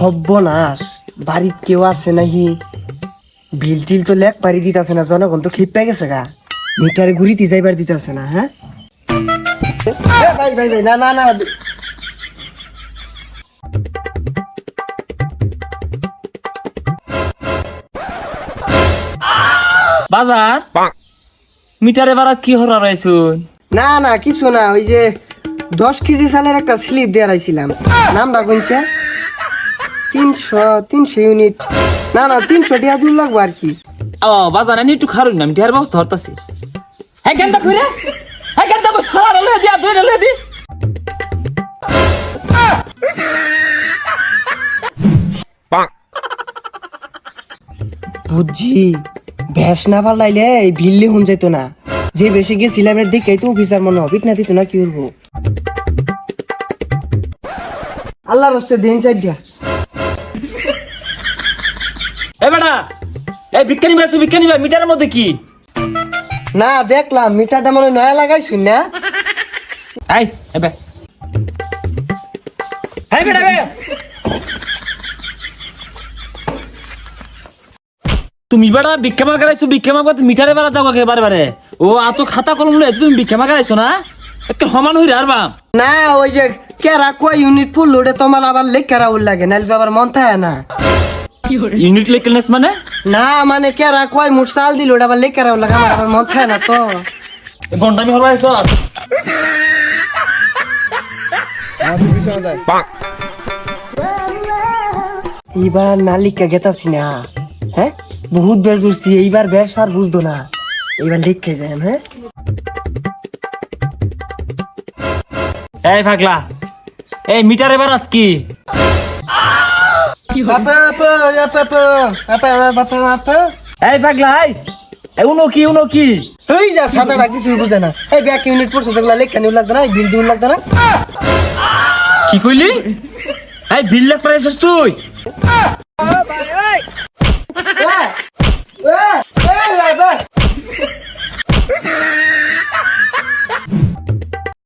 সর্বনাশ, বাড়িত কেউ আছে নাহি? বিল টিল তো লেখ পারি দিতেছে না, জনগণ তো খিপ গেছে গা। মিটারে ঘুরিতে যাইবার দিতেছে না। হ্যাঁ ভাই ভাই ভাই, না না না, বাজার মিটারে বাড়া কি হরা রয়েছুন? না না কিছু না, ওই যে 10 কেজি চালের একটা স্লিপ দিয়ে রাইছিলাম, নামটা কইছে 300 ইউনিট। না না 300 টাকা দূর লাগবো আর কি। ও বাজার আমি একটু খারুন না, আমি ঢের ব্যবস্থা হরতাছি। হ্যাঁ কেন খুঁড়ে, হ্যাঁ কেন সারা লয়ে দিয়া ধরে লয়ে দি। বুঝছি, ভ্যাস না পাল্লাইলে এই ভিল্লি হুন যেত না। যে বেশি গেছিলাম দেখে তো অফিসার মনে হবে না, দিত না কি করবো। আল্লাহর রাস্তে দিন চাই দিয়া। এ বেটা, এই বিজ্ঞানী ভাই বিজ্ঞানী ভাই, মিটারের মধ্যে কি? না দেখলাম মিটারটা মানে নয়া লাগাইছুন না। এই এবে এই বেটা বে, তুমি বেটা ভিক্ষা মার গাইছো, ভিক্ষা মার মিটারে বেড়া যাও কে বারে বারে। ও আত খাতা কলম লয়ে তুমি ভিক্ষা মার গাইছো না, একটা সমান হই আর বাম। না ওই যে কেরা কয় ইউনিট পড়লো ওটা তোমার আবার লেখারা ওর লাগে, নাহলে তো আবার মন থাকে না। ইউনিট লেকেলনেস মানে? না মানে কেরা কয় মুঠ চাল দিল ওটা আবার লেখারা ওর লাগে, আমার আবার মন থাকে না তো। ঘন্টামি হরবা আইছো? এইবার নালিকা গেতাছি না। হ্যাঁ বহুত বের করছি, এইবার বেশ আর বুঝতো না, এইবার লিখে যায়। হ্যাঁ এই পাগলা, এই মিটারে বারাত কি? বাপা বাপা বাপা বাপা বাপা বাপা। এই পাগলা, এই উনো কি উনো কি? এই যা সাদাটা কিছুই বুঝে না। এই ব্যাক ইউনিট পড়ছে যেগুলো লেখা নিউ লাগতো না, বিল দিউ লাগতো না। কি কইলি? এই বিল লাগ প্রাইসস তুই? ওই